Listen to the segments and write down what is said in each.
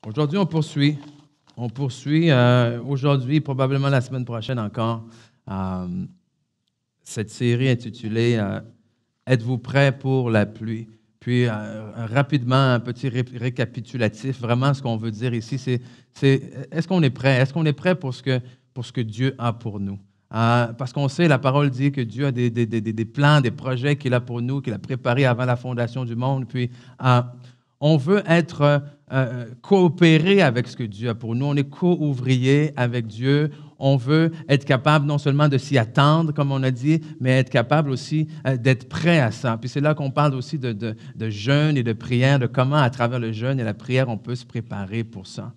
Aujourd'hui, on poursuit. On poursuit aujourd'hui, probablement la semaine prochaine encore, cette série intitulée Êtes-vous prêts pour la pluie? Puis, rapidement, un petit récapitulatif. Vraiment, ce qu'on veut dire ici, c'est est-ce qu'on est prêt? Est-ce qu'on est prêt pour ce que Dieu a pour nous? Parce qu'on sait, la parole dit que Dieu a des plans, des projets qu'il a pour nous, qu'il a préparés avant la fondation du monde. Puis, on veut être coopérer avec ce que Dieu a pour nous. On est co-ouvrier avec Dieu. On veut être capable non seulement de s'y attendre, comme on a dit, mais être capable aussi d'être prêt à ça. Puis c'est là qu'on parle aussi de jeûne et de prière, de comment, à travers le jeûne et la prière, on peut se préparer pour ça.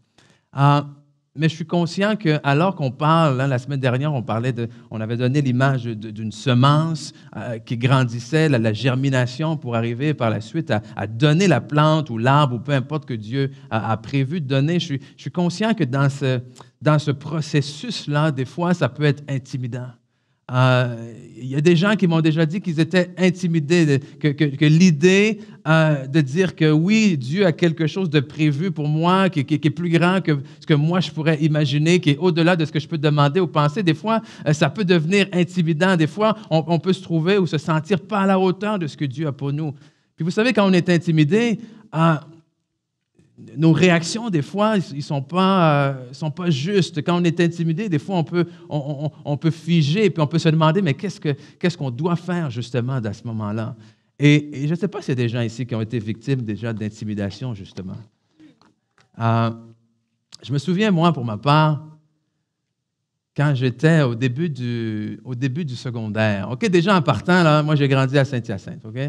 Mais je suis conscient que, alors qu'on parle, la semaine dernière, on avait donné l'image d'une semence qui grandissait, la germination pour arriver par la suite à donner la plante ou l'arbre ou peu importe que Dieu a prévu de donner. Je suis conscient que dans ce processus-là, des fois, ça peut être intimidant. Il y a des gens qui m'ont déjà dit qu'ils étaient intimidés, que l'idée de dire que oui, Dieu a quelque chose de prévu pour moi, qui est plus grand que ce que moi je pourrais imaginer, qui est au-delà de ce que je peux demander ou penser, des fois, ça peut devenir intimidant. Des fois, on peut se trouver ou se sentir pas à la hauteur de ce que Dieu a pour nous. Puis vous savez, quand on est intimidé, nos réactions, des fois, ils ne sont pas justes. Quand on est intimidé, des fois, on peut figer, puis on peut se demander, mais qu'est-ce qu'on doit faire, justement, à ce moment-là? Et je ne sais pas s'il y a des gens ici qui ont été victimes déjà d'intimidation, justement. Je me souviens, moi, pour ma part, quand j'étais au début du secondaire. OK, déjà en partant, là, moi, j'ai grandi à Saint-Hyacinthe, OK?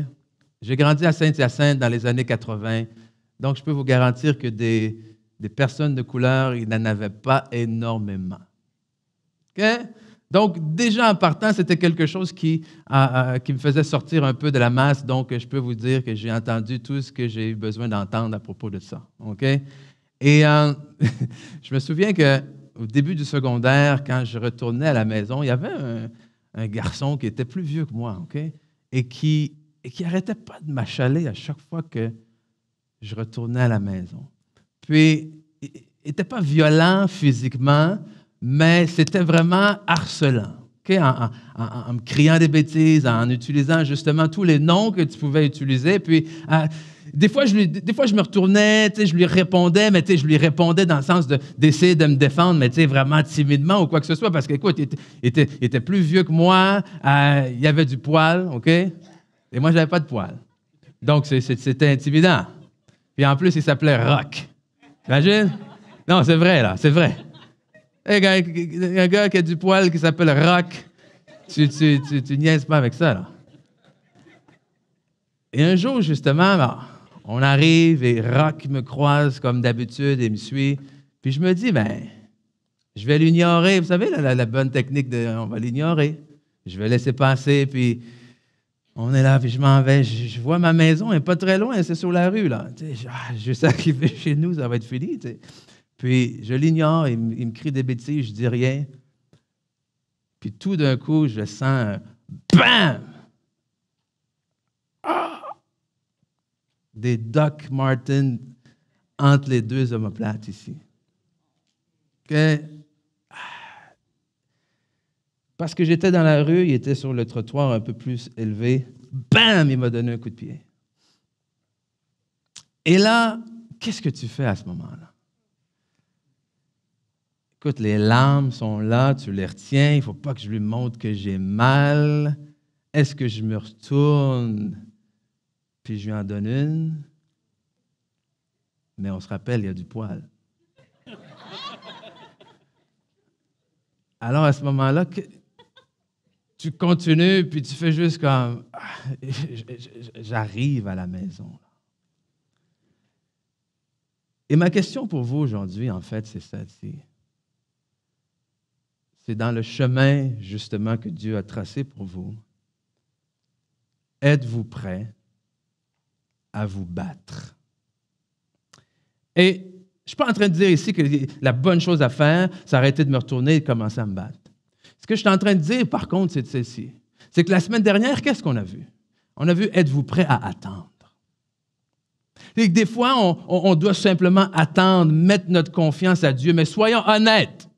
J'ai grandi à Saint-Hyacinthe dans les années 80. Donc, je peux vous garantir que des personnes de couleur, il n'en avait pas énormément. OK? Donc, déjà en partant, c'était quelque chose qui me faisait sortir un peu de la masse. Donc, je peux vous dire que j'ai entendu tout ce que j'ai eu besoin d'entendre à propos de ça. OK? Et je me souviens qu'au début du secondaire, quand je retournais à la maison, il y avait un garçon qui était plus vieux que moi, OK? Et qui n'arrêtait pas de m'achaler à chaque fois que je retournais à la maison. Puis, il n'était pas violent physiquement, mais c'était vraiment harcelant. Okay? En me criant des bêtises, en utilisant justement tous les noms que tu pouvais utiliser. Puis, des fois, je me retournais, je lui répondais, mais je lui répondais dans le sens d'essayer de me défendre, mais vraiment timidement ou quoi que ce soit, parce qu'écoute, il était plus vieux que moi, il avait du poil, OK? Et moi, je n'avais pas de poil. Donc, c'était intimidant. Puis en plus, il s'appelait Rock. Imagine? Non, c'est vrai, là, c'est vrai. Un gars qui a du poil qui s'appelle Rock, tu niaises pas avec ça, là. Et un jour, justement, on arrive et Rock me croise comme d'habitude et me suit. Puis je me dis, je vais l'ignorer. Vous savez, la bonne technique on va l'ignorer. Je vais laisser passer, puis on est là, puis je m'en vais. Je vois ma maison, elle n'est pas très loin, c'est sur la rue, là. Juste arriver chez nous, ça va être fini. T'sais. Puis je l'ignore, il me crie des bêtises, je dis rien. Puis tout d'un coup, je sens un BAM! Des Doc Martens entre les deux omoplates ici. OK? Parce que j'étais dans la rue, il était sur le trottoir un peu plus élevé. Bam! Il m'a donné un coup de pied. Et là, qu'est-ce que tu fais à ce moment-là? Écoute, les larmes sont là, tu les retiens, il ne faut pas que je lui montre que j'ai mal. Est-ce que je me retourne puis je lui en donne une? Mais on se rappelle, il y a du poil. Alors, à ce moment-là, tu continues, puis tu fais juste comme, j'arrive à la maison. Et ma question pour vous aujourd'hui, en fait, c'est celle-ci. C'est dans le chemin, justement, que Dieu a tracé pour vous. Êtes-vous prêts à vous battre? Et je ne suis pas en train de dire ici que la bonne chose à faire, c'est arrêter de me retourner et commencer à me battre. Ce que je suis en train de dire, par contre, c'est celle-ci. C'est que la semaine dernière, qu'est-ce qu'on a vu? On a vu, êtes-vous prêts à attendre? Et que des fois, on doit simplement attendre, mettre notre confiance à Dieu. Mais soyons honnêtes.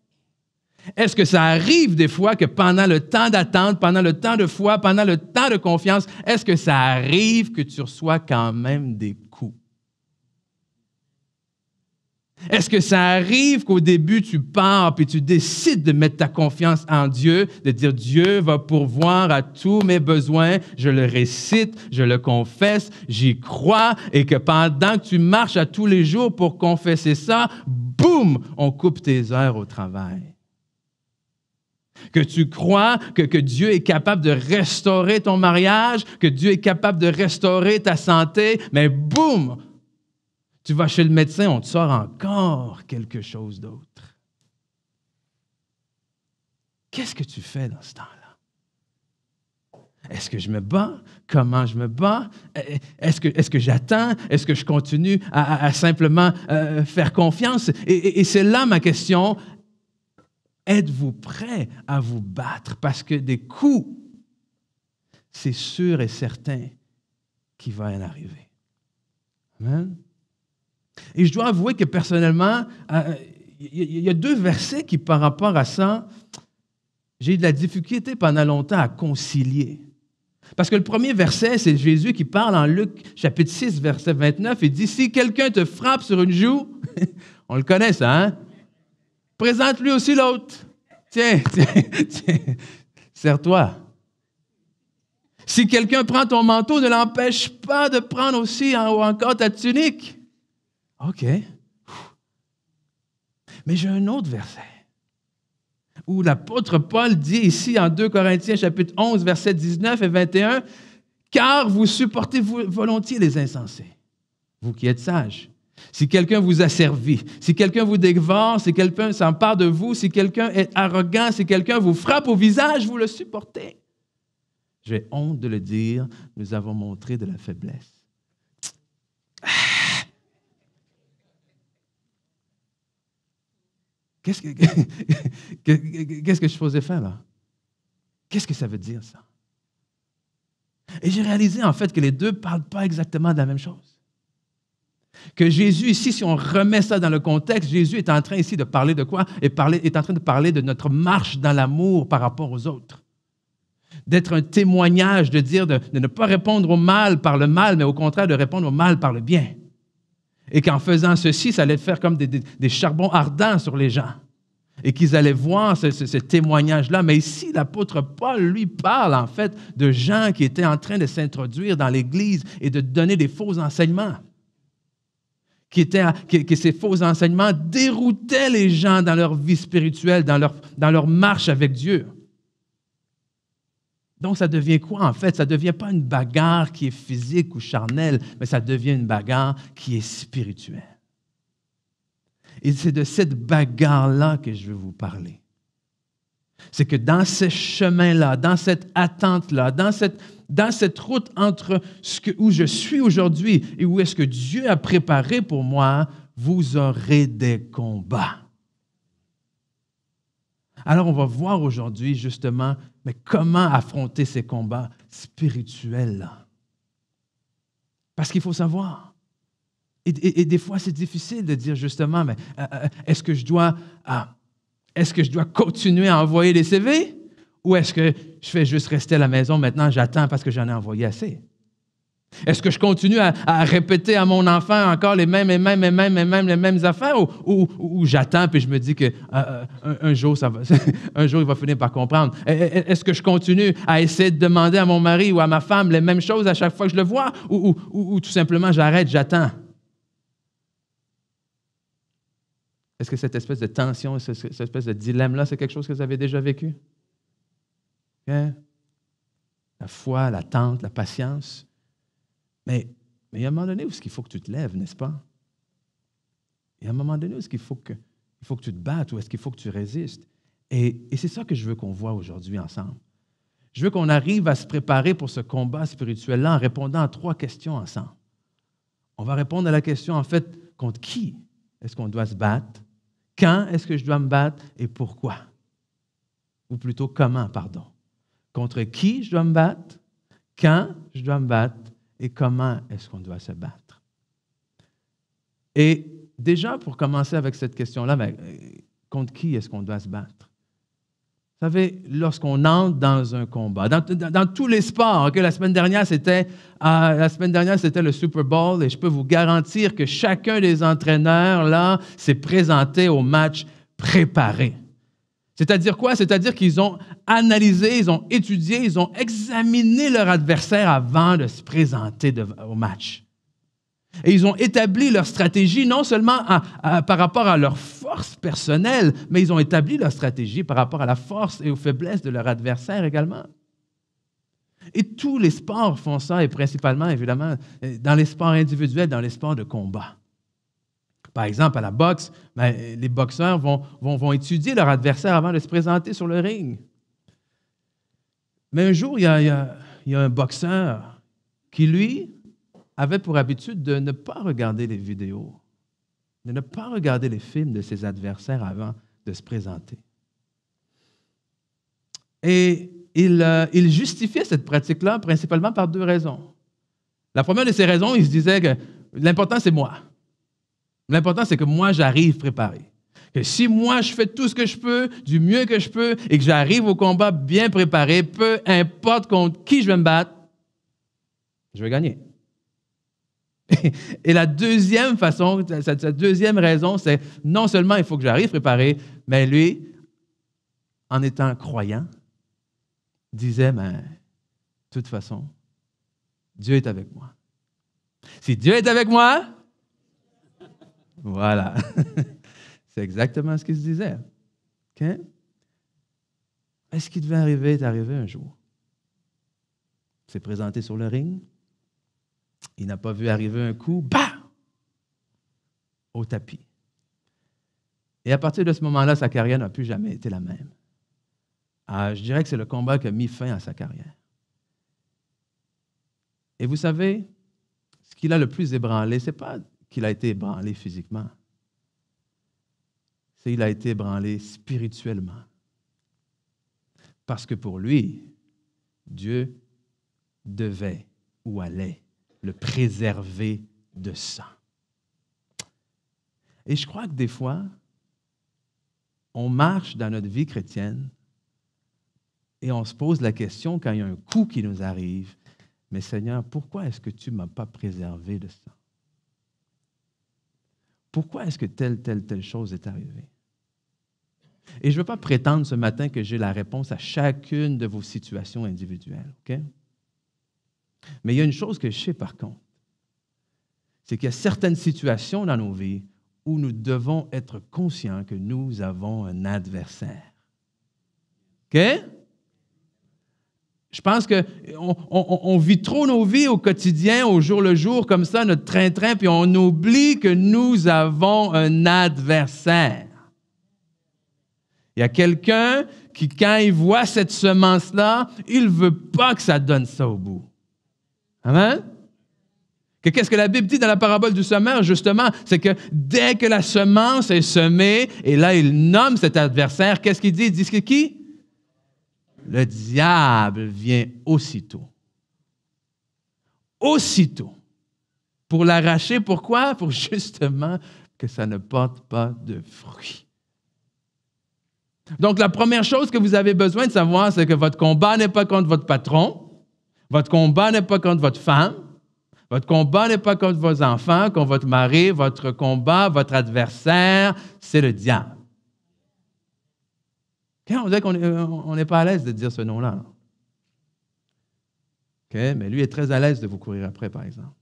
Est-ce que ça arrive des fois que pendant le temps d'attente, pendant le temps de foi, pendant le temps de confiance, est-ce que ça arrive que tu reçois quand même des coups? Est-ce que ça arrive qu'au début, tu pars puis tu décides de mettre ta confiance en Dieu, de dire Dieu va pourvoir à tous mes besoins, je le récite, je le confesse, j'y crois, et que pendant que tu marches à tous les jours pour confesser ça, boum, on coupe tes heures au travail. Que tu crois que Dieu est capable de restaurer ton mariage, que Dieu est capable de restaurer ta santé, mais boum, tu vas chez le médecin, on te sort encore quelque chose d'autre. Qu'est-ce que tu fais dans ce temps-là? Est-ce que je me bats? Comment je me bats? Est-ce que j'attends? Est-ce que je continue à simplement faire confiance? Et c'est là ma question. Êtes-vous prêt à vous battre? Parce que des coups, c'est sûr et certain qu'il va en arriver. Amen? Et je dois avouer que personnellement, il y a 2 versets qui, par rapport à ça, j'ai eu de la difficulté pendant longtemps à concilier. Parce que le premier verset, c'est Jésus qui parle en Luc chapitre 6, verset 29, il dit « Si quelqu'un te frappe sur une joue, on le connaît ça, hein? Présente lui aussi l'autre. Tiens, serre-toi. Si quelqu'un prend ton manteau, ne l'empêche pas de prendre aussi encore ta tunique. » OK. Mais j'ai un autre verset où l'apôtre Paul dit ici en 2 Corinthiens chapitre 11, versets 19 et 21, « Car vous supportez volontiers les insensés, vous qui êtes sages. Si quelqu'un vous asservit, si quelqu'un vous dévore, si quelqu'un s'empare de vous, si quelqu'un est arrogant, si quelqu'un vous frappe au visage, vous le supportez. J'ai honte de le dire, nous avons montré de la faiblesse. » Qu'est-ce que je faisais faire là? Qu'est-ce que ça veut dire ça? Et j'ai réalisé en fait que les deux ne parlent pas exactement de la même chose. Que Jésus ici, si on remet ça dans le contexte, Jésus est en train ici de parler de quoi? Est en train de parler de notre marche dans l'amour par rapport aux autres. D'être un témoignage, de dire de ne pas répondre au mal par le mal, mais au contraire de répondre au mal par le bien. Et qu'en faisant ceci, ça allait faire comme des charbons ardents sur les gens. Et qu'ils allaient voir ce témoignage-là. Mais ici, l'apôtre Paul, lui, parle en fait de gens qui étaient en train de s'introduire dans l'Église et de donner des faux enseignements. Que ces faux enseignements déroutaient les gens dans leur vie spirituelle, dans leur marche avec Dieu. Donc, ça devient quoi, en fait? Ça ne devient pas une bagarre qui est physique ou charnelle, mais ça devient une bagarre qui est spirituelle. Et c'est de cette bagarre-là que je veux vous parler. C'est que dans ce chemin-là, dans cette attente-là, dans cette route entre où je suis aujourd'hui et où est-ce que Dieu a préparé pour moi, vous aurez des combats. Alors, on va voir aujourd'hui, justement, mais comment affronter ces combats spirituels-là. Parce qu'il faut savoir. Et des fois, c'est difficile de dire, justement, mais est-ce que je dois continuer à envoyer des CV? Ou est-ce que je fais juste rester à la maison maintenant, j'attends parce que j'en ai envoyé assez? Est-ce que je continue à répéter à mon enfant encore les mêmes affaires ou j'attends puis je me dis qu'un jour, un jour, il va finir par comprendre? Est-ce que je continue à essayer de demander à mon mari ou à ma femme les mêmes choses à chaque fois que je le vois ou tout simplement j'arrête, j'attends? Est-ce que cette espèce de tension, cette espèce de dilemme-là, c'est quelque chose que vous avez déjà vécu? Okay? La foi, l'attente, la patience. Mais il y a un moment donné où il faut que tu te lèves, n'est-ce pas? Il y a un moment donné où il faut que tu te battes, ou est-ce qu'il faut que tu résistes? Et c'est ça que je veux qu'on voit aujourd'hui ensemble. Je veux qu'on arrive à se préparer pour ce combat spirituel-là en répondant à 3 questions ensemble. On va répondre à la question, en fait, contre qui est-ce qu'on doit se battre? Quand est-ce que je dois me battre et pourquoi? Ou plutôt comment, pardon. Contre qui je dois me battre? Quand je dois me battre? Et comment est-ce qu'on doit se battre? Et déjà, pour commencer avec cette question-là, contre qui est-ce qu'on doit se battre? Vous savez, lorsqu'on entre dans un combat, dans tous les sports, la semaine dernière, c'était le Super Bowl, et je peux vous garantir que chacun des entraîneurs, là, s'est présenté au match préparé. C'est-à-dire quoi? C'est-à-dire qu'ils ont analysé, ils ont étudié, ils ont examiné leur adversaire avant de se présenter au match. Et ils ont établi leur stratégie non seulement par rapport à leur force personnelle, mais ils ont établi leur stratégie par rapport à la force et aux faiblesses de leur adversaire également. Et tous les sports font ça, et principalement, évidemment, dans les sports individuels, dans les sports de combat. Par exemple, à la boxe, les boxeurs vont étudier leur adversaire avant de se présenter sur le ring. Mais un jour, il y a un boxeur qui, lui, avait pour habitude de ne pas regarder les vidéos, de ne pas regarder les films de ses adversaires avant de se présenter. Et il justifiait cette pratique-là principalement par 2 raisons. La première de ces raisons, il se disait que l'important, c'est moi. L'important, c'est que moi, j'arrive préparé. Que si moi, je fais tout ce que je peux, du mieux que je peux, et que j'arrive au combat bien préparé, peu importe contre qui je vais me battre, je vais gagner. Et la deuxième façon, sa deuxième raison, c'est non seulement il faut que j'arrive préparé, mais lui, en étant croyant, disait, mais de toute façon, Dieu est avec moi. Si Dieu est avec moi, voilà. C'est exactement ce qu'il se disait. Okay? Mais ce qui devait arriver est arrivé un jour. Il s'est présenté sur le ring. Il n'a pas vu arriver un coup, bah! Au tapis. Et à partir de ce moment-là, sa carrière n'a plus jamais été la même. Je dirais que c'est le combat qui a mis fin à sa carrière. Et vous savez, ce qui l'a le plus ébranlé, ce n'est pas qu'il a été ébranlé physiquement, c'est qu'il a été ébranlé spirituellement. Parce que pour lui, Dieu devait ou allait le préserver de ça. Et je crois que des fois, on marche dans notre vie chrétienne et on se pose la question quand il y a un coup qui nous arrive, mais Seigneur, pourquoi est-ce que tu ne m'as pas préservé de ça? Pourquoi est-ce que telle chose est arrivée? Et je ne veux pas prétendre ce matin que j'ai la réponse à chacune de vos situations individuelles, OK? Mais il y a une chose que je sais par contre, c'est qu'il y a certaines situations dans nos vies où nous devons être conscients que nous avons un adversaire. OK? Je pense qu'on vit trop nos vies au quotidien, au jour le jour, comme ça, notre train-train, puis on oublie que nous avons un adversaire. Il y a quelqu'un qui, quand il voit cette semence-là, il ne veut pas que ça donne ça au bout. Amen? Qu'est-ce que la Bible dit dans la parabole du semeur, justement? C'est que dès que la semence est semée, et là, il nomme cet adversaire, qu'est-ce qu'il dit? Il dit que qui? Le diable vient aussitôt. Aussitôt. Pour l'arracher, pourquoi? Pour justement que ça ne porte pas de fruits. Donc, la première chose que vous avez besoin de savoir, c'est que votre combat n'est pas contre votre patron, votre combat n'est pas contre votre femme, votre combat n'est pas contre vos enfants, contre votre mari, votre combat, votre adversaire, c'est le diable. Quand on dit qu'on n'est pas à l'aise de dire ce nom-là. Okay? Mais lui est très à l'aise de vous courir après, par exemple.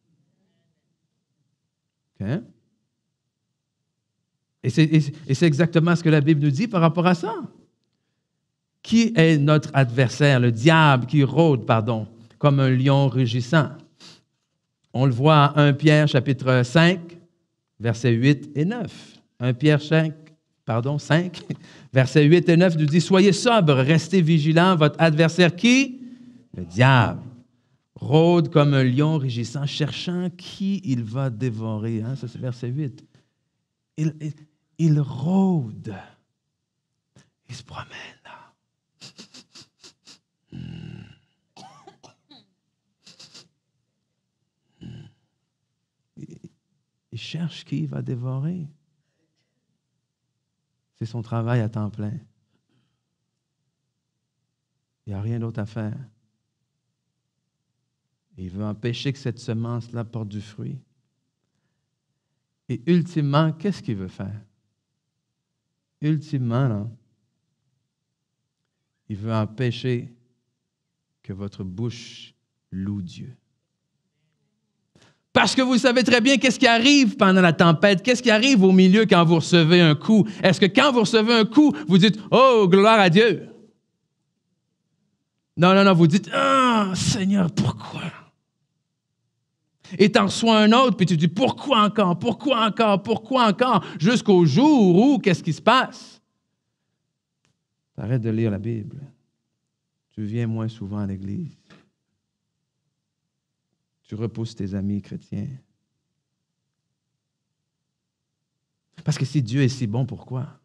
Okay? Et c'est exactement ce que la Bible nous dit par rapport à ça. Qui est notre adversaire? Le diable qui rôde, comme un lion rugissant. On le voit en 1 Pierre chapitre 5, versets 8 et 9. 1 Pierre 5, versets 8 et 9 nous dit « Soyez sobres, restez vigilants, votre adversaire qui? Le diable. Rôde comme un lion rugissant, cherchant qui il va dévorer. » Ça, c'est verset 8. Il rôde. Il se promène là. Il cherche qui il va dévorer. C'est son travail à temps plein. Il n'y a rien d'autre à faire. Il veut empêcher que cette semence-là porte du fruit. Et ultimement, qu'est-ce qu'il veut faire? Ultimement, là, il veut empêcher que votre bouche loue Dieu. Parce que vous savez très bien qu'est-ce qui arrive pendant la tempête, qu'est-ce qui arrive au milieu quand vous recevez un coup. Est-ce que quand vous recevez un coup, vous dites « Oh, gloire à Dieu ». Non, vous dites « Ah, Seigneur, pourquoi ?» Et t'en reçois un autre, puis tu dis « Pourquoi encore? Pourquoi encore? Pourquoi encore? » Jusqu'au jour où, qu'est-ce qui se passe? Arrête de lire la Bible. Tu viens moins souvent à l'église. Tu repousses tes amis chrétiens. Parce que si Dieu est si bon, pourquoi?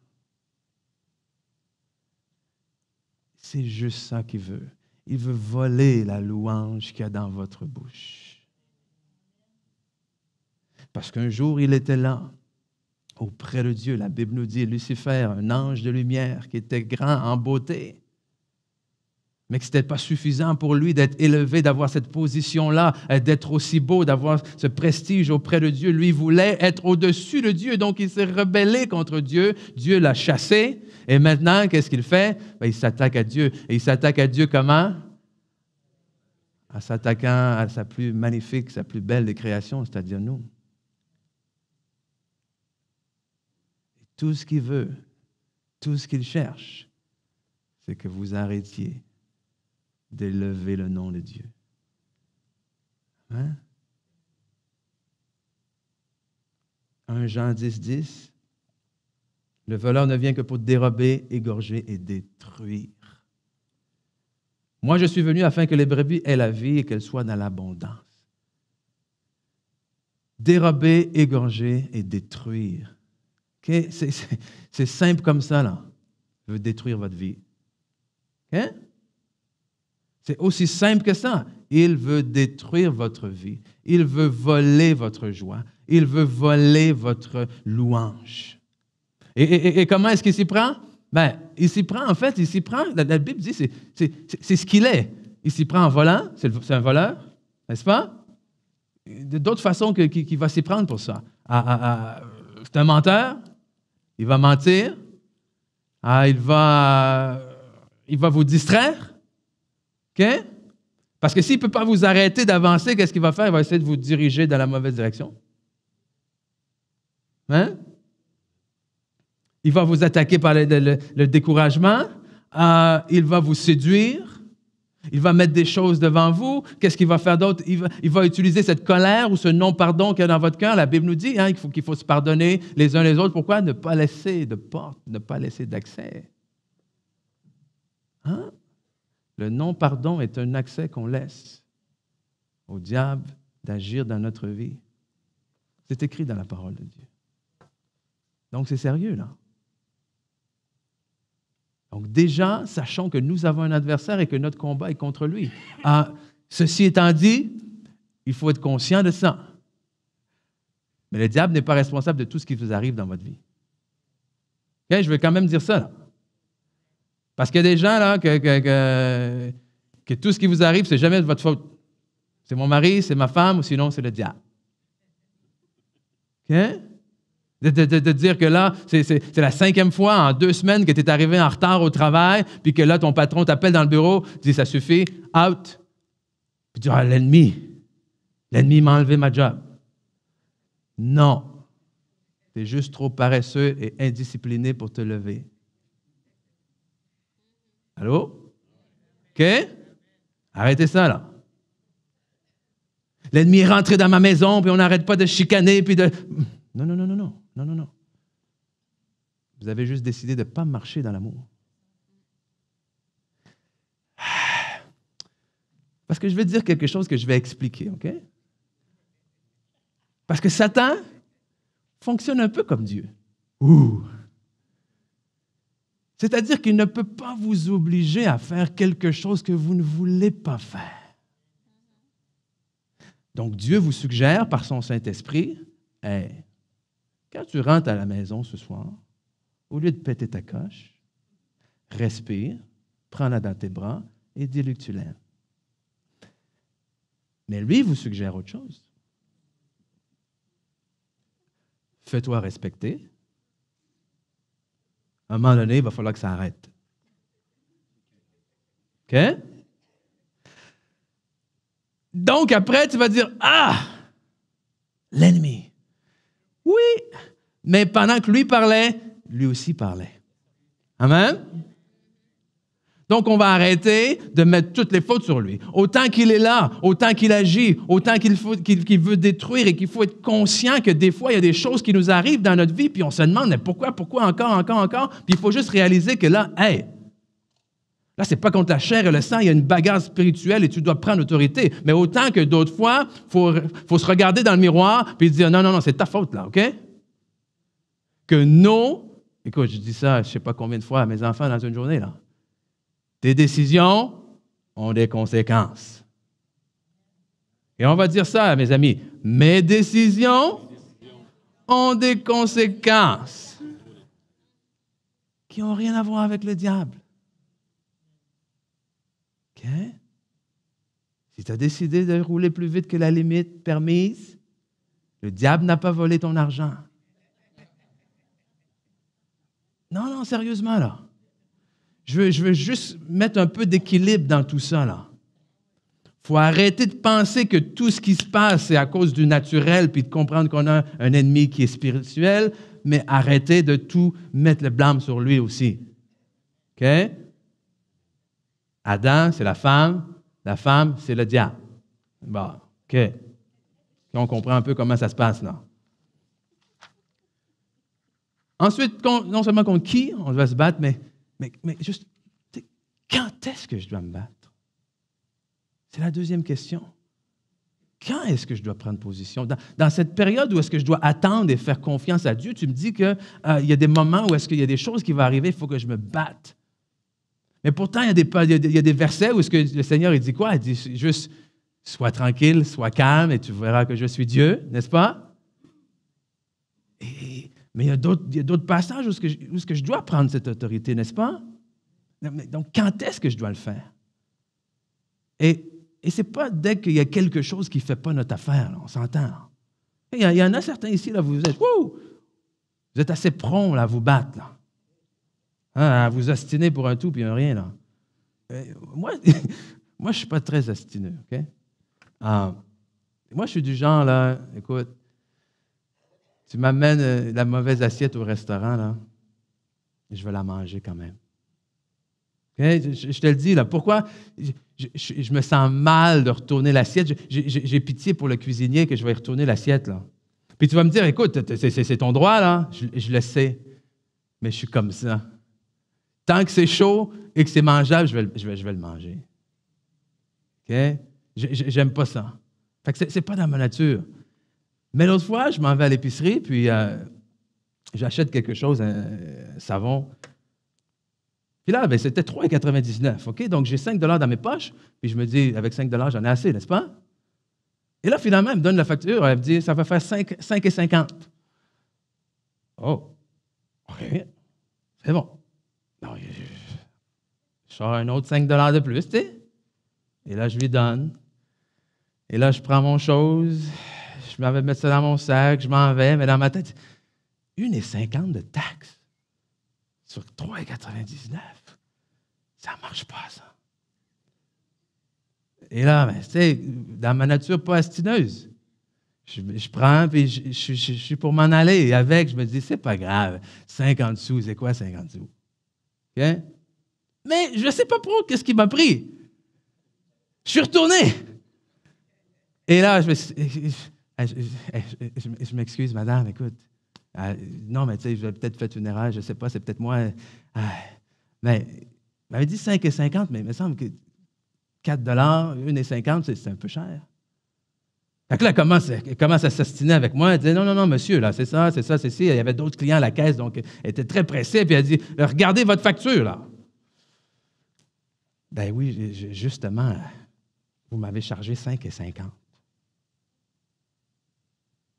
C'est juste ça qu'il veut. Il veut voler la louange qu'il y a dans votre bouche. Parce qu'un jour, il était là, auprès de Dieu. La Bible nous dit, Lucifer, un ange de lumière qui était grand en beauté, mais que ce n'était pas suffisant pour lui d'être élevé, d'avoir cette position-là, d'être aussi beau, d'avoir ce prestige auprès de Dieu. Lui voulait être au-dessus de Dieu, donc il s'est rebellé contre Dieu. Dieu l'a chassé. Et maintenant, qu'est-ce qu'il fait? Il s'attaque à Dieu. Et il s'attaque à Dieu comment? En s'attaquant à sa plus magnifique, sa plus belle des créations, c'est-à-dire nous. Et tout ce qu'il veut, tout ce qu'il cherche, c'est que vous arrêtiez d'élever le nom de Dieu. Hein? 1 Jean 10, le voleur ne vient que pour dérober, égorger et détruire. Moi, je suis venu afin que les brebis aient la vie et qu'elles soient dans l'abondance. Dérober, égorger et détruire. Okay? C'est simple comme ça, là. Il veut détruire votre vie. Okay? C'est aussi simple que ça. Il veut détruire votre vie. Il veut voler votre joie. Il veut voler votre louange. Et comment est-ce qu'il s'y prend? Il s'y prend, la Bible dit, c'est ce qu'il est. Il s'y prend en volant, c'est un voleur, n'est-ce pas? D'autres façons qu'il va s'y prendre pour ça. C'est un menteur, il va mentir, il va vous distraire. OK? Parce que s'il ne peut pas vous arrêter d'avancer, qu'est-ce qu'il va faire? Il va essayer de vous diriger dans la mauvaise direction. Hein? Il va vous attaquer par le découragement. Il va vous séduire. Il va mettre des choses devant vous. Qu'est-ce qu'il va faire d'autre? Il va utiliser cette colère ou ce non-pardon qu'il y a dans votre cœur. La Bible nous dit qu'il faut se pardonner les uns les autres. Pourquoi? Ne pas laisser de porte, ne pas laisser d'accès. Hein? Le non-pardon est un accès qu'on laisse au diable d'agir dans notre vie. C'est écrit dans la parole de Dieu. Donc, c'est sérieux, là. Donc, déjà, sachons que nous avons un adversaire et que notre combat est contre lui. Ceci étant dit, il faut être conscient de ça. Mais le diable n'est pas responsable de tout ce qui vous arrive dans votre vie. Okay? Je veux quand même dire ça, là. Parce qu'il y a des gens, là, que tout ce qui vous arrive, c'est jamais de votre faute. C'est mon mari, c'est ma femme, ou sinon, c'est le diable. OK? De dire que là, c'est la 5e fois en 2 semaines que tu es arrivé en retard au travail, puis que là, ton patron t'appelle dans le bureau, dit « ça suffit, out ». Puis tu dis « l'ennemi m'a enlevé ma job ». Non. Tu es juste trop paresseux et indiscipliné pour te lever. Allô? OK? Arrêtez ça, là. L'ennemi est rentré dans ma maison, puis on n'arrête pas de chicaner, puis de... Non. Vous avez juste décidé de ne pas marcher dans l'amour. Parce que je vais te dire quelque chose que je vais expliquer, OK? Parce que Satan fonctionne un peu comme Dieu. C'est-à-dire qu'il ne peut pas vous obliger à faire quelque chose que vous ne voulez pas faire. Donc, Dieu vous suggère par son Saint-Esprit, « Hey, quand tu rentres à la maison ce soir, au lieu de péter ta coche, respire, prends-la dans tes bras et dis-lui que tu l'aimes. Mais lui, il vous suggère autre chose. Fais-toi respecter. À un moment donné, il va falloir que ça arrête. OK? Donc, après, tu vas dire, ah, l'ennemi. Oui, mais pendant que lui parlait, lui aussi parlait. Amen? Donc, on va arrêter de mettre toutes les fautes sur lui. Autant qu'il est là, autant qu'il agit, autant qu'il veut détruire et qu'il faut être conscient que des fois, il y a des choses qui nous arrivent dans notre vie, puis on se demande, mais pourquoi encore? Puis il faut juste réaliser que là, hey, là, c'est pas contre la chair et le sang, il y a une bagarre spirituelle et tu dois prendre autorité. Mais autant que d'autres fois, il faut se regarder dans le miroir puis dire, non, c'est ta faute là, OK? Que écoute, je dis ça, je ne sais pas combien de fois à mes enfants dans une journée, là. Tes décisions ont des conséquences. Et on va dire ça à mes amis. Mes décisions ont des conséquences qui n'ont rien à voir avec le diable. OK? Si tu as décidé de rouler plus vite que la limite permise, le diable n'a pas volé ton argent. Non, sérieusement, là. Je veux juste mettre un peu d'équilibre dans tout ça, là. Il faut arrêter de penser que tout ce qui se passe, c'est à cause du naturel, puis de comprendre qu'on a un ennemi qui est spirituel, mais arrêter de tout mettre le blâme sur lui aussi. OK? Adam, c'est la femme, c'est le diable. Bon, OK. Et on comprend un peu comment ça se passe, là. Ensuite, non seulement contre qui on va se battre, mais juste, quand est-ce que je dois me battre? C'est la deuxième question. Quand est-ce que je dois prendre position? Dans cette période où est-ce que je dois attendre et faire confiance à Dieu, tu me dis qu'il y a des moments où est-ce qu'il y a des choses qui vont arriver, il faut que je me batte. Mais pourtant, il y a des versets où est-ce que le Seigneur il dit quoi? Il dit juste, sois tranquille, sois calme et tu verras que je suis Dieu, n'est-ce pas? Mais il y a d'autres passages où est-ce que je dois prendre cette autorité, n'est-ce pas? Donc, quand est-ce que je dois le faire? Et ce n'est pas dès qu'il y a quelque chose qui ne fait pas notre affaire, là, on s'entend. Il y en a certains ici, là, vous êtes assez prompts là, à vous battre, là. Hein, à vous ostiner pour un tout puis un rien. Là. Moi, je ne suis pas très ostineux, OK? Moi, je suis du genre, là, écoute, tu m'amènes la mauvaise assiette au restaurant, là, je vais la manger quand même. Okay? Je te le dis, là, pourquoi je me sens mal de retourner l'assiette? J'ai pitié pour le cuisinier que je vais retourner l'assiette, là. Puis tu vas me dire, écoute, c'est ton droit, là, je le sais, mais je suis comme ça. Tant que c'est chaud et que c'est mangeable, je vais le manger. OK? J'aime pas ça. Fait que c'est pas dans ma nature. Mais l'autre fois, je m'en vais à l'épicerie, puis j'achète quelque chose, un savon. Puis là, c'était 3,99 $. OK? Donc, j'ai 5 $ dans mes poches, puis je me dis, avec 5 $, j'en ai assez, n'est-ce pas? Et là, finalement, elle me donne la facture, elle me dit, ça va faire 5,50 $. Oh, OK, c'est bon. Non, je sors un autre 5 $ de plus, tu sais. Et là, je lui donne. Et là, je prends mon chose, je m'en vais mettre ça dans mon sac, je m'en vais, mais dans ma tête, 1,50 $ de taxes sur 3,99 $. Ça ne marche pas, ça. Et là, tu sais, dans ma nature pas astineuse, je prends, puis je suis pour m'en aller. Et avec, je me dis, c'est pas grave, 50 sous, c'est quoi 50 sous? OK? Mais je ne sais pas trop qu'est-ce qui m'a pris. Je suis retourné. Et là, je m'excuse, madame, écoute. Non, mais tu sais, je vais peut-être faire une erreur, je ne sais pas, c'est peut-être moi. Mais elle m'avait dit 5,50 $, mais il me semble que 4 $, 1,50 $, c'est un peu cher. Fait que là, elle commence à s'ostiner avec moi. Elle dit, non, monsieur, là, c'est ça, c'est ci. Il y avait d'autres clients à la caisse, donc elle était très pressée. Puis elle dit, regardez votre facture, là. Ben oui, justement, vous m'avez chargé 5,50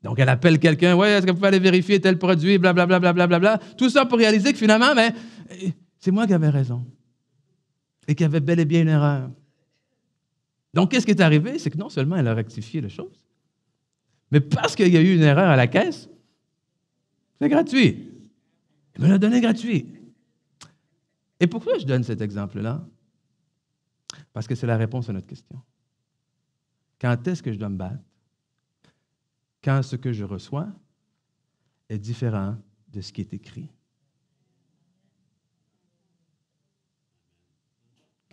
$. Donc, elle appelle quelqu'un, « Ouais, est-ce que vous pouvez aller vérifier tel produit, blablabla, blablabla. » Tout ça pour réaliser que finalement, c'est moi qui avais raison et qu'il y avait bel et bien une erreur. Donc, qu'est-ce qui est arrivé? C'est que non seulement elle a rectifié les choses, mais parce qu'il y a eu une erreur à la caisse, c'est gratuit. Il me l'a donné gratuit. Et pourquoi je donne cet exemple-là? Parce que c'est la réponse à notre question. Quand est-ce que je dois me battre? Quand ce que je reçois est différent de ce qui est écrit.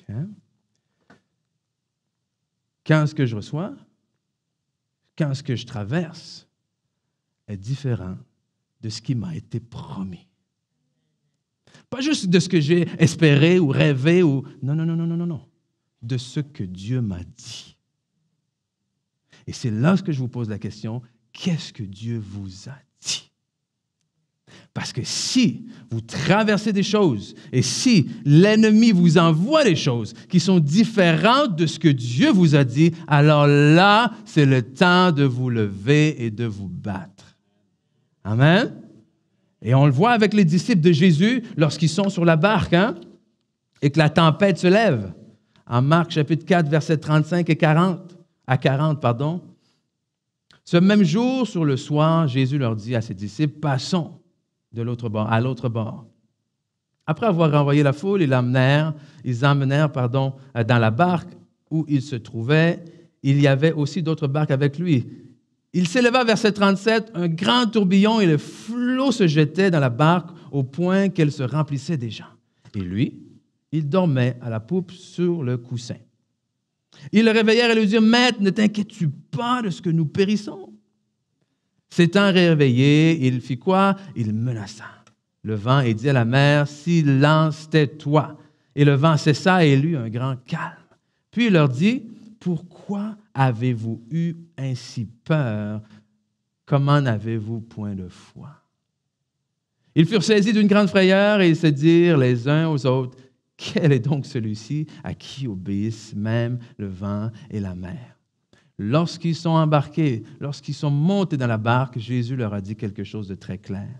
Okay. Quand ce que je reçois, quand ce que je traverse est différent de ce qui m'a été promis. Pas juste de ce que j'ai espéré ou rêvé ou... Non. De ce que Dieu m'a dit. Et c'est là que je vous pose la question, qu'est-ce que Dieu vous a dit? Parce que si vous traversez des choses et si l'ennemi vous envoie des choses qui sont différentes de ce que Dieu vous a dit, alors là, c'est le temps de vous lever et de vous battre. Amen? Et on le voit avec les disciples de Jésus lorsqu'ils sont sur la barque, et que la tempête se lève. En Marc chapitre 4, versets 35 à 40. Ce même jour, sur le soir, Jésus leur dit à ses disciples, « Passons de l'autre bord, à l'autre bord. » Après avoir renvoyé la foule, ils emmenèrent dans la barque où ils se trouvaient. Il y avait aussi d'autres barques avec lui. Il s'éleva, verset 37, un grand tourbillon et le flot se jetait dans la barque au point qu'elle se remplissait déjà. Et lui, il dormait à la poupe sur le coussin. Ils le réveillèrent et lui dirent, « Maître, ne t'inquiètes-tu pas de ce que nous périssons? » S'étant réveillé, il fit quoi? Il menaça le vent et dit à la mer, « Silence, tais-toi. » Et le vent cessa et il eut un grand calme. Puis il leur dit, « Pourquoi avez-vous eu ainsi peur? Comment n'avez-vous point de foi? » Ils furent saisis d'une grande frayeur et ils se dirent les uns aux autres, « Quel est donc celui-ci à qui obéissent même le vent et la mer? » Lorsqu'ils sont embarqués, lorsqu'ils sont montés dans la barque, Jésus leur a dit quelque chose de très clair.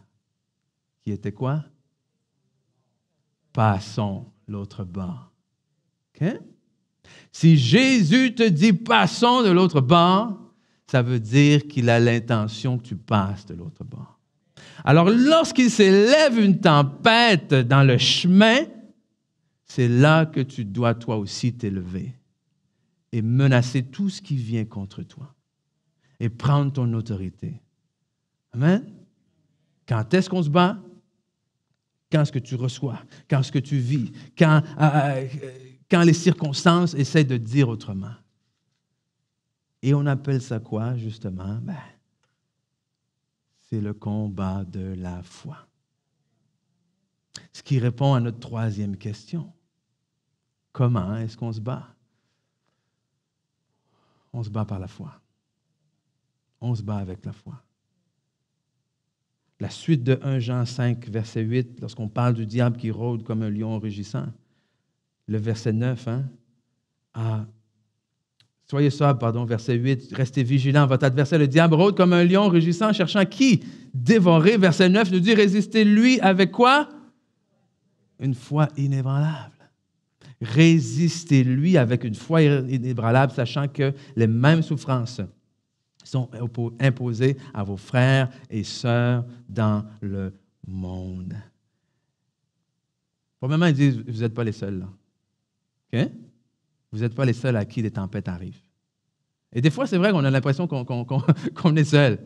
Qui était quoi? Passons l'autre bord. Okay? Si Jésus te dit passons de l'autre bord, ça veut dire qu'il a l'intention que tu passes de l'autre bord. Alors, lorsqu'il s'élève une tempête dans le chemin, c'est là que tu dois toi aussi t'élever et menacer tout ce qui vient contre toi et prendre ton autorité. Amen? Quand est-ce qu'on se bat? Quand est-ce que tu reçois? Quand est-ce que tu vis? Quand les circonstances essaient de dire autrement. Et on appelle ça quoi, justement? C'est le combat de la foi. Ce qui répond à notre troisième question. Comment est-ce qu'on se bat? On se bat par la foi. On se bat avec la foi. La suite de 1 Jean 5, verset 8, lorsqu'on parle du diable qui rôde comme un lion rugissant. Le verset 9, soyez sobres, verset 8, restez vigilants. Votre adversaire, le diable, rôde comme un lion rugissant, cherchant qui dévorer. Verset 9 nous dit, résistez-lui avec quoi? Une foi inébranlable. Résistez-lui avec une foi inébranlable, sachant que les mêmes souffrances sont imposées à vos frères et sœurs dans le monde. Premièrement, ils disent, vous n'êtes pas les seuls, là. Okay? Vous n'êtes pas les seuls à qui les tempêtes arrivent. Et des fois, c'est vrai qu'on a l'impression qu'on est seul,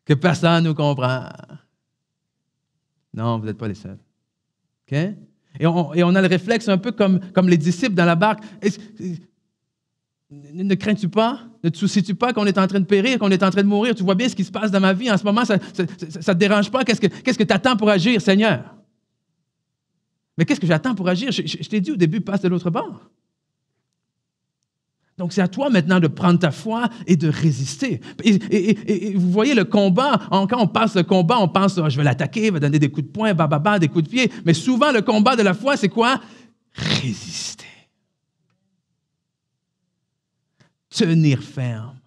que personne ne nous comprend. Non, vous n'êtes pas les seuls. Okay? Et on a le réflexe un peu comme les disciples dans la barque. Ne crains-tu pas? Ne te soucies-tu pas qu'on est en train de périr, qu'on est en train de mourir? Tu vois bien ce qui se passe dans ma vie en ce moment, ça ne te dérange pas? Qu'est-ce que tu attends pour agir, Seigneur? Mais qu'est-ce que j'attends pour agir? Je t'ai dit au début, passe de l'autre bord. Donc, c'est à toi maintenant de prendre ta foi et de résister. Et vous voyez le combat, quand on passe le combat, on pense, je vais l'attaquer, il va donner des coups de poing, des coups de pied. Mais souvent, le combat de la foi, c'est quoi? Résister. Tenir ferme.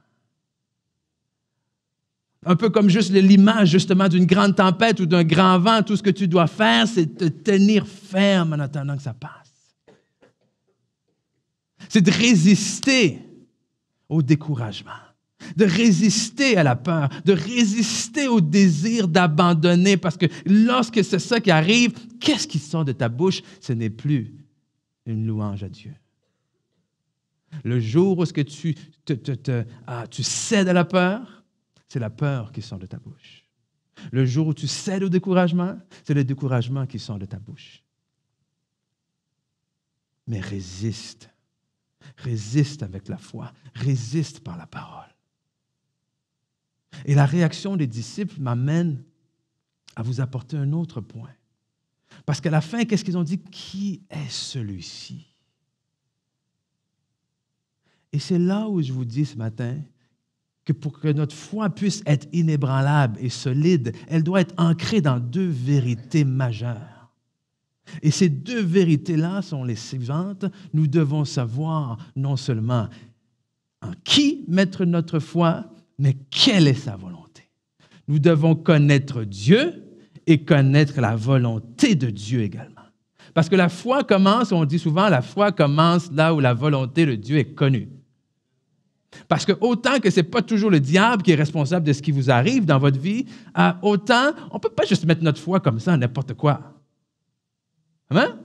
Un peu comme juste l'image justement d'une grande tempête ou d'un grand vent. Tout ce que tu dois faire, c'est te tenir ferme en attendant que ça passe. C'est de résister au découragement, de résister à la peur, de résister au désir d'abandonner, parce que lorsque c'est ça qui arrive, qu'est-ce qui sort de ta bouche? Ce n'est plus une louange à Dieu. Le jour où est-ce que tu cèdes à la peur, c'est la peur qui sort de ta bouche. Le jour où tu cèdes au découragement, c'est le découragement qui sort de ta bouche. Mais résiste. Résiste avec la foi. Résiste par la parole. Et la réaction des disciples m'amène à vous apporter un autre point. Parce qu'à la fin, qu'est-ce qu'ils ont dit? Qui est celui-ci? Et c'est là où je vous dis ce matin que pour que notre foi puisse être inébranlable et solide, elle doit être ancrée dans deux vérités majeures. Et ces deux vérités-là sont les suivantes. Nous devons savoir non seulement en qui mettre notre foi, mais quelle est sa volonté. Nous devons connaître Dieu et connaître la volonté de Dieu également. Parce que la foi commence, on dit souvent, la foi commence là où la volonté de Dieu est connue. Parce que autant que ce n'est pas toujours le diable qui est responsable de ce qui vous arrive dans votre vie, autant on ne peut pas juste mettre notre foi comme ça à n'importe quoi. Amen?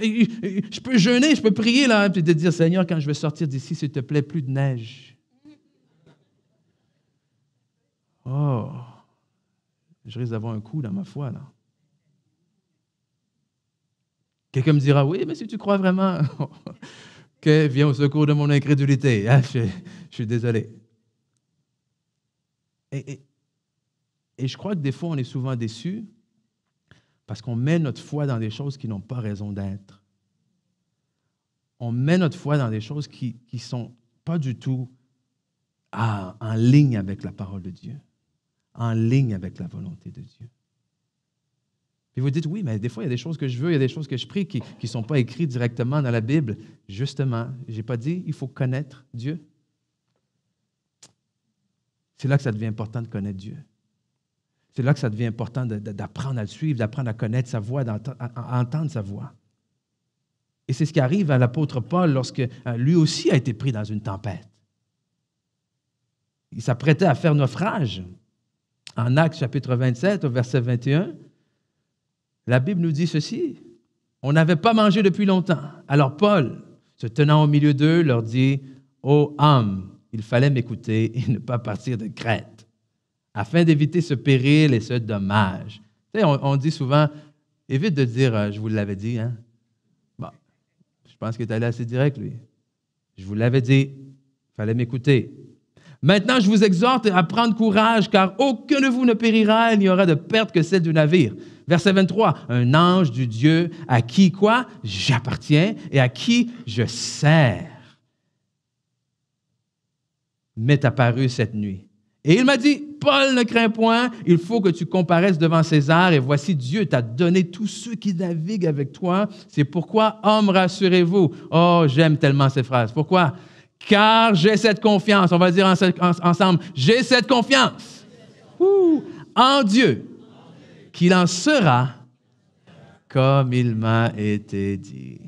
Je peux jeûner, je peux prier là, et te dire, Seigneur, quand je vais sortir d'ici, s'il te plaît, plus de neige. Oh, je risque d'avoir un coup dans ma foi, là. Quelqu'un me dira, oui, mais si tu crois vraiment, que viens au secours de mon incrédulité. Ah, je suis désolé. Et je crois que des fois, on est souvent déçus parce qu'on met notre foi dans des choses qui n'ont pas raison d'être. On met notre foi dans des choses qui ne sont pas du tout en ligne avec la parole de Dieu, en ligne avec la volonté de Dieu. Puis vous dites, oui, mais des fois, il y a des choses que je veux, il y a des choses que je prie qui ne sont pas écrites directement dans la Bible. Justement, je n'ai pas dit, il faut connaître Dieu. C'est là que ça devient important de connaître Dieu. C'est là que ça devient important d'apprendre à le suivre, d'apprendre à connaître sa voix, à entendre sa voix. Et c'est ce qui arrive à l'apôtre Paul lorsque lui aussi a été pris dans une tempête. Il s'apprêtait à faire naufrage. En Actes chapitre 27, au verset 21, la Bible nous dit ceci. On n'avait pas mangé depuis longtemps. Alors Paul, se tenant au milieu d'eux, leur dit, « Ô hommes, il fallait m'écouter et ne pas partir de Crète, afin d'éviter ce péril et ce dommage. » Tu sais, on dit souvent, évite de dire, je vous l'avais dit, hein? Bon, je pense qu'il est allé assez direct, lui. Je vous l'avais dit, il fallait m'écouter. Maintenant, je vous exhorte à prendre courage, car aucun de vous ne périra, il n'y aura de perte que celle du navire. Verset 23, un ange du Dieu à qui, quoi? J'appartiens et à qui je sers, m'est apparu cette nuit. Et il m'a dit, Paul, ne crains point, il faut que tu comparaisses devant César, et voici, Dieu t'a donné tous ceux qui naviguent avec toi. C'est pourquoi, hommes, rassurez-vous. Oh, j'aime tellement ces phrases. Pourquoi? Car j'ai cette confiance. On va dire ensemble, j'ai cette confiance en Dieu, qu'il en sera comme il m'a été dit.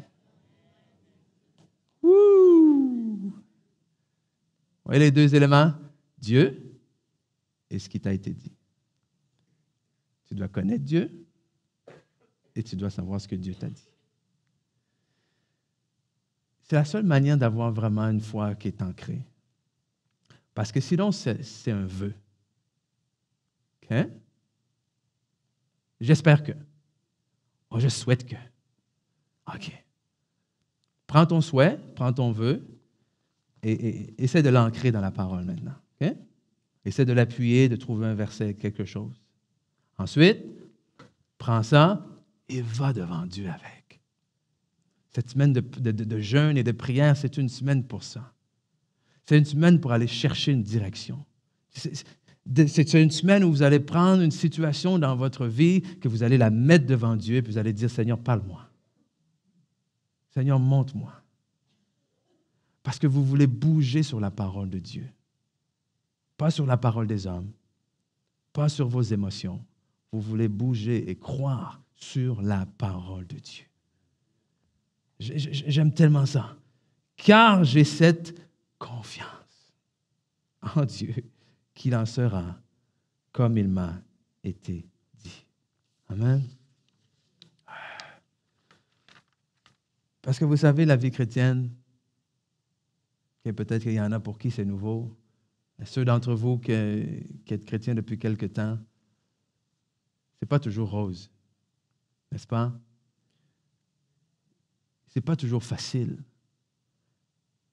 Vous voyez les deux éléments? Dieu et ce qui t'a été dit. Tu dois connaître Dieu et tu dois savoir ce que Dieu t'a dit. C'est la seule manière d'avoir vraiment une foi qui est ancrée. Parce que sinon, c'est un vœu. OK? J'espère que. Oh, je souhaite que. OK. Prends ton souhait, prends ton vœu et essaie de l'ancrer dans la parole maintenant. OK? Essaie de l'appuyer, de trouver un verset, quelque chose. Ensuite, prends ça et va devant Dieu avec. Cette semaine de jeûne et de prière, c'est une semaine pour ça. C'est une semaine pour aller chercher une direction. C'est une semaine où vous allez prendre une situation dans votre vie, que vous allez la mettre devant Dieu, et puis vous allez dire, Seigneur, parle-moi. Seigneur, montre-moi. Parce que vous voulez bouger sur la parole de Dieu. pas sur la parole des hommes, pas sur vos émotions. Vous voulez bouger et croire sur la parole de Dieu. J'aime tellement ça. Car j'ai cette confiance en Dieu qu'il en sera comme il m'a été dit. Amen. Parce que vous savez, la vie chrétienne, peut-être qu'il y en a pour qui c'est nouveau, ceux d'entre vous qui êtes chrétiens depuis quelque temps, ce n'est pas toujours rose, n'est-ce pas? Ce n'est pas toujours facile.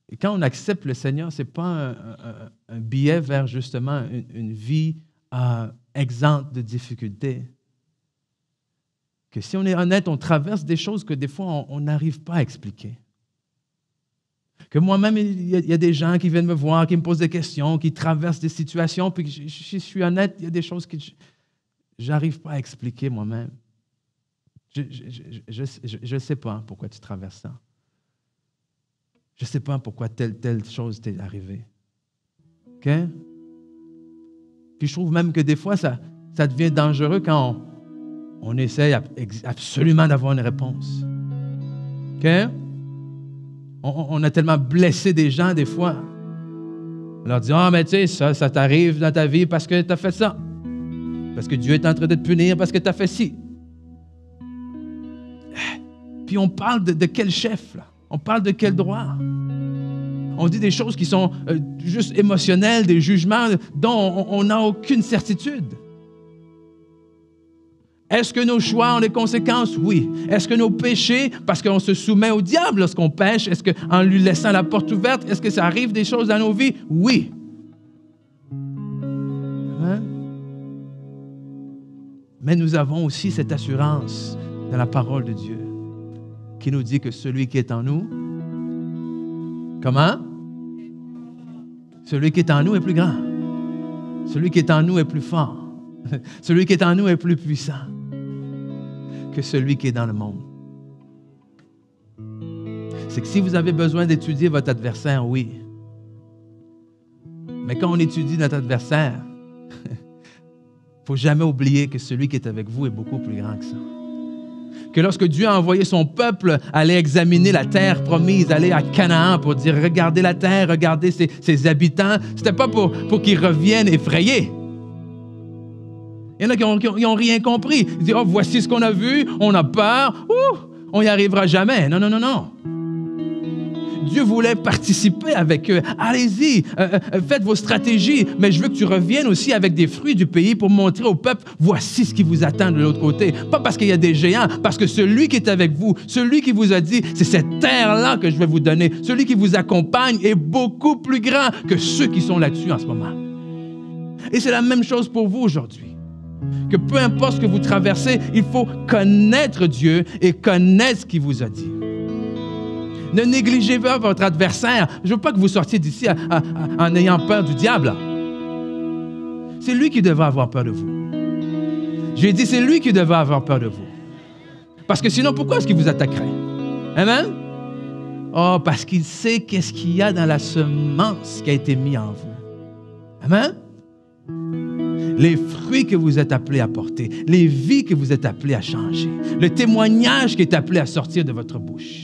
Et quand on accepte le Seigneur, ce n'est pas un billet vers justement une vie exempte de difficultés. Que si on est honnête, on traverse des choses que des fois, on n'arrive pas à expliquer. Que moi-même, il y a des gens qui viennent me voir, qui me posent des questions, qui traversent des situations, puis si je suis honnête, il y a des choses que je n'arrive pas à expliquer moi-même. Je ne sais pas pourquoi tu traverses ça. Je ne sais pas pourquoi telle chose t'est arrivée. OK? Puis je trouve même que des fois, ça devient dangereux quand on essaie absolument d'avoir une réponse. OK? On a tellement blessé des gens des fois. On leur dit, mais tu sais, ça t'arrive dans ta vie parce que tu as fait ça. Parce que Dieu est en train de te punir parce que tu as fait ci. Puis on parle de quel chef, là? On parle de quel droit? On dit des choses qui sont juste émotionnelles, des jugements dont on n'a aucune certitude. Est-ce que nos choix ont des conséquences? Oui. Est-ce que nos péchés, parce qu'on se soumet au diable lorsqu'on pêche, est-ce qu'en lui laissant la porte ouverte, est-ce que ça arrive des choses dans nos vies? Oui. Hein? Mais nous avons aussi cette assurance dans la parole de Dieu qui nous dit que celui qui est en nous, comment? Celui qui est en nous est plus grand. Celui qui est en nous est plus fort. Celui qui est en nous est plus puissant que celui qui est dans le monde. C'est que si vous avez besoin d'étudier votre adversaire, oui. Mais quand on étudie notre adversaire, il ne faut jamais oublier que celui qui est avec vous est beaucoup plus grand que ça. Que lorsque Dieu a envoyé son peuple aller examiner la terre promise, aller à Canaan pour dire « Regardez la terre, regardez ses habitants », ce n'était pas pour qu'ils reviennent effrayés. Il y en a qui n'ont rien compris. Ils disent « Oh, voici ce qu'on a vu, on a peur, on n'y arrivera jamais. » Non, non, non, non. Dieu voulait participer avec eux. Allez-y, faites vos stratégies, mais je veux que tu reviennes aussi avec des fruits du pays pour montrer au peuple, voici ce qui vous attend de l'autre côté. Pas parce qu'il y a des géants, parce que celui qui est avec vous, celui qui vous a dit, c'est cette terre-là que je vais vous donner. Celui qui vous accompagne est beaucoup plus grand que ceux qui sont là-dessus en ce moment. Et c'est la même chose pour vous aujourd'hui. Que peu importe ce que vous traversez, il faut connaître Dieu et connaître ce qu'il vous a dit. Ne négligez pas votre adversaire. Je ne veux pas que vous sortiez d'ici en ayant peur du diable. C'est lui qui devrait avoir peur de vous. J'ai dit, c'est lui qui devrait avoir peur de vous. Parce que sinon, pourquoi est-ce qu'il vous attaquerait? Amen? Oh, parce qu'il sait qu'est-ce qu'il y a dans la semence qui a été mise en vous. Amen? Les fruits que vous êtes appelés à porter, les vies que vous êtes appelés à changer, le témoignage qui est appelé à sortir de votre bouche.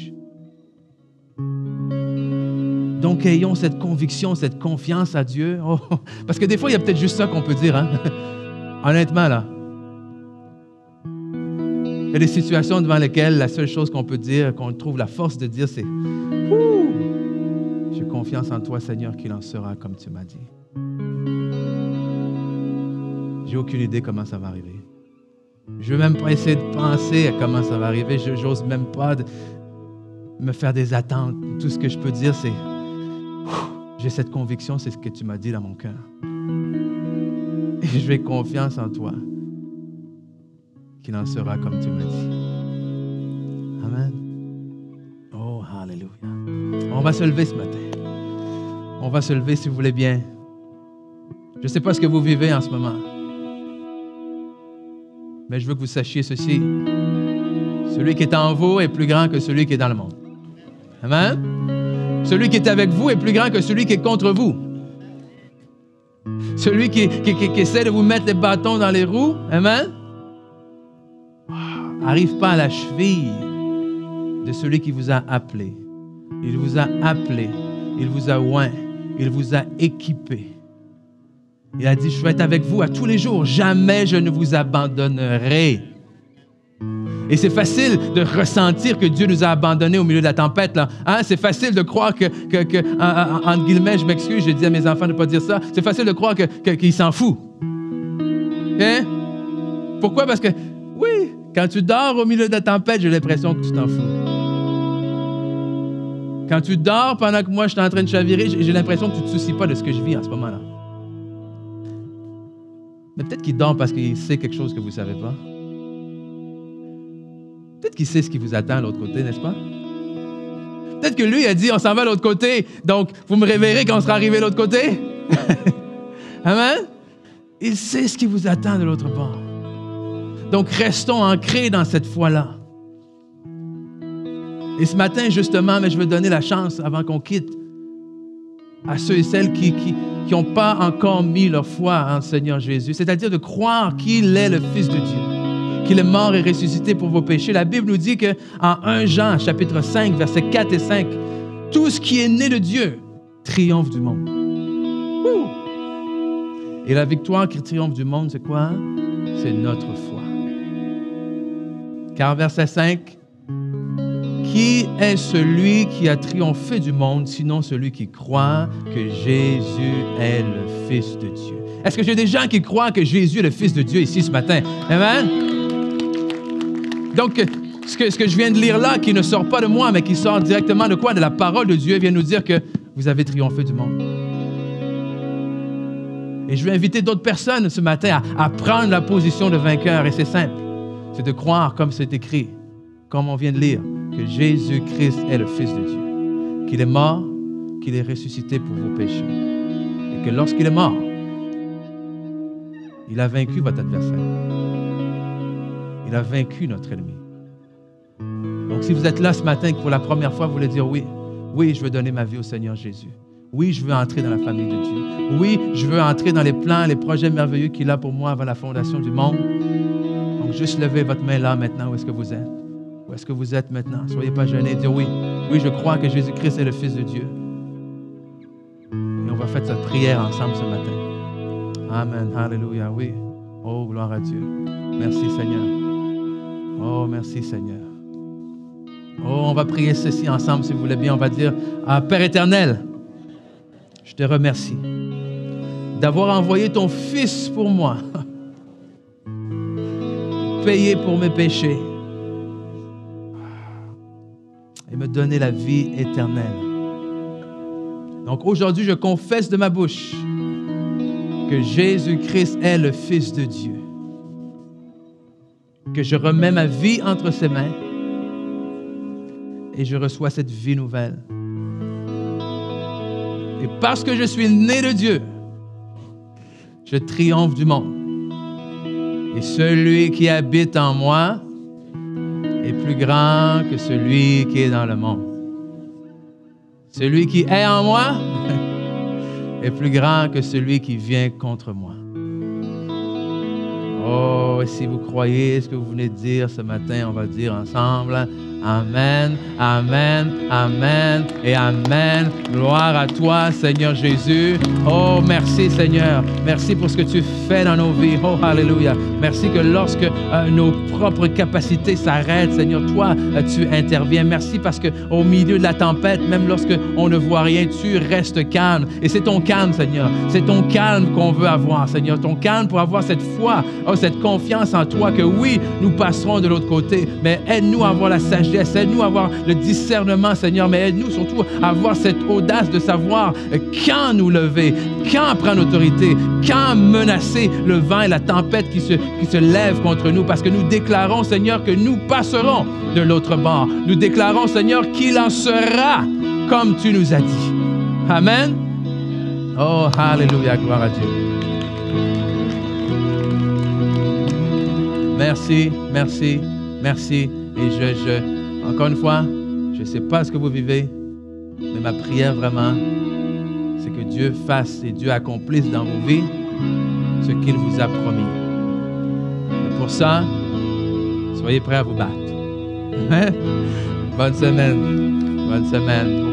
Donc, ayons cette conviction, cette confiance à Dieu. Oh, parce que des fois, il y a peut-être juste ça qu'on peut dire. Hein? Honnêtement, là. Il y a des situations devant lesquelles la seule chose qu'on peut dire, qu'on trouve la force de dire, c'est « J'ai confiance en toi, Seigneur, qu'il en sera comme tu m'as dit. » J'ai aucune idée comment ça va arriver. Je ne veux même pas essayer de penser à comment ça va arriver. Je n'ose même pas me faire des attentes. Tout ce que je peux dire, c'est j'ai cette conviction, c'est ce que tu m'as dit dans mon cœur. Et j'ai confiance en toi qu'il en sera comme tu m'as dit. Amen. Oh, hallelujah. On va se lever ce matin. On va se lever si vous voulez bien. Je ne sais pas ce que vous vivez en ce moment. Mais je veux que vous sachiez ceci. Celui qui est en vous est plus grand que celui qui est dans le monde. Amen. Celui qui est avec vous est plus grand que celui qui est contre vous. Celui qui essaie de vous mettre les bâtons dans les roues, amen, arrive pas à la cheville de celui qui vous a appelé. Il vous a appelé, il vous a oint, il vous a équipé. Il a dit, je vais être avec vous à tous les jours, jamais je ne vous abandonnerai. Et c'est facile de ressentir que Dieu nous a abandonnés au milieu de la tempête. Là. Hein? C'est facile de croire que entre guillemets, je m'excuse, j'ai dit à mes enfants de ne pas dire ça, c'est facile de croire qu'il s'en fout. Hein? Pourquoi? Parce que, oui, quand tu dors au milieu de la tempête, j'ai l'impression que tu t'en fous. Quand tu dors pendant que moi je suis en train de chavirer, j'ai l'impression que tu ne te soucies pas de ce que je vis en ce moment-là. Mais peut-être qu'il dort parce qu'il sait quelque chose que vous ne savez pas. Peut-être qu'il sait ce qui vous attend à l'autre côté, n'est-ce pas? Peut-être que lui a dit, on s'en va à l'autre côté, donc vous me réveillerez quand on sera arrivé à l'autre côté. Amen? Il sait ce qui vous attend de l'autre bord. Donc, restons ancrés dans cette foi-là. Et ce matin, justement, mais je veux donner la chance, avant qu'on quitte, à ceux et celles qui n'ont pas encore mis leur foi en Seigneur Jésus, c'est-à-dire de croire qu'il est le Fils de Dieu, qu'il est mort et ressuscité pour vos péchés. La Bible nous dit qu'en 1 Jean, chapitre 5, versets 4 et 5, tout ce qui est né de Dieu triomphe du monde. Ouh! Et la victoire qui triomphe du monde, c'est quoi? C'est notre foi. Car verset 5, qui est celui qui a triomphé du monde, sinon celui qui croit que Jésus est le Fils de Dieu? Est-ce que j'ai des gens qui croient que Jésus est le Fils de Dieu ici ce matin? Amen? Donc, ce que je viens de lire là, qui ne sort pas de moi, mais qui sort directement de quoi? De la parole de Dieu, vient nous dire que vous avez triomphé du monde. Et je vais inviter d'autres personnes ce matin à prendre la position de vainqueur. Et c'est simple. C'est de croire, comme c'est écrit, comme on vient de lire, que Jésus-Christ est le Fils de Dieu, qu'il est mort, qu'il est ressuscité pour vos péchés, et que lorsqu'il est mort, il a vaincu votre adversaire. Il a vaincu notre ennemi. Donc, si vous êtes là ce matin et que pour la première fois, vous voulez dire oui, oui, je veux donner ma vie au Seigneur Jésus. Oui, je veux entrer dans la famille de Dieu. Oui, je veux entrer dans les plans, les projets merveilleux qu'il a pour moi avant la fondation du monde. Donc, juste levez votre main là maintenant, où est-ce que vous êtes? Où est-ce que vous êtes maintenant? Soyez pas gênés, dire oui. Oui, je crois que Jésus-Christ est le Fils de Dieu. Et on va faire cette prière ensemble ce matin. Amen. Alléluia. Oui. Oh, gloire à Dieu. Merci, Seigneur. Oh, merci, Seigneur. Oh, on va prier ceci ensemble, si vous voulez bien. On va dire, Père éternel, je te remercie d'avoir envoyé ton Fils pour moi, payer pour mes péchés et me donner la vie éternelle. Donc aujourd'hui, je confesse de ma bouche que Jésus-Christ est le Fils de Dieu, que je remets ma vie entre ses mains et je reçois cette vie nouvelle. Et parce que je suis né de Dieu, je triomphe du monde. Et celui qui habite en moi est plus grand que celui qui est dans le monde. Celui qui est en moi est plus grand que celui qui vient contre moi. Oh, et si vous croyez ce que vous venez de dire ce matin, on va dire ensemble, Amen, Amen, Amen et Amen. Gloire à toi, Seigneur Jésus. Oh, merci, Seigneur. Merci pour ce que tu fais dans nos vies. Oh, Alléluia. Merci que lorsque nos propres capacités s'arrêtent, Seigneur, toi, tu interviens. Merci parce qu'au milieu de la tempête, même lorsque on ne voit rien, tu restes calme. Et c'est ton calme, Seigneur. C'est ton calme qu'on veut avoir, Seigneur. Ton calme pour avoir cette foi, cette confiance en toi que oui, nous passerons de l'autre côté. Mais aide-nous à avoir la sagesse. Aide-nous à avoir le discernement, Seigneur, mais aide-nous surtout à avoir cette audace de savoir quand nous lever, quand prendre autorité, quand menacer le vent et la tempête qui se lèvent contre nous, parce que nous déclarons, Seigneur, que nous passerons de l'autre bord. Nous déclarons, Seigneur, qu'il en sera comme tu nous as dit. Amen. Oh, Alléluia, gloire à Dieu. Merci, merci, merci. Et encore une fois, je ne sais pas ce que vous vivez, mais ma prière vraiment, c'est que Dieu fasse et Dieu accomplisse dans vos vies ce qu'il vous a promis. Et pour ça, soyez prêts à vous battre. Bonne semaine. Bonne semaine.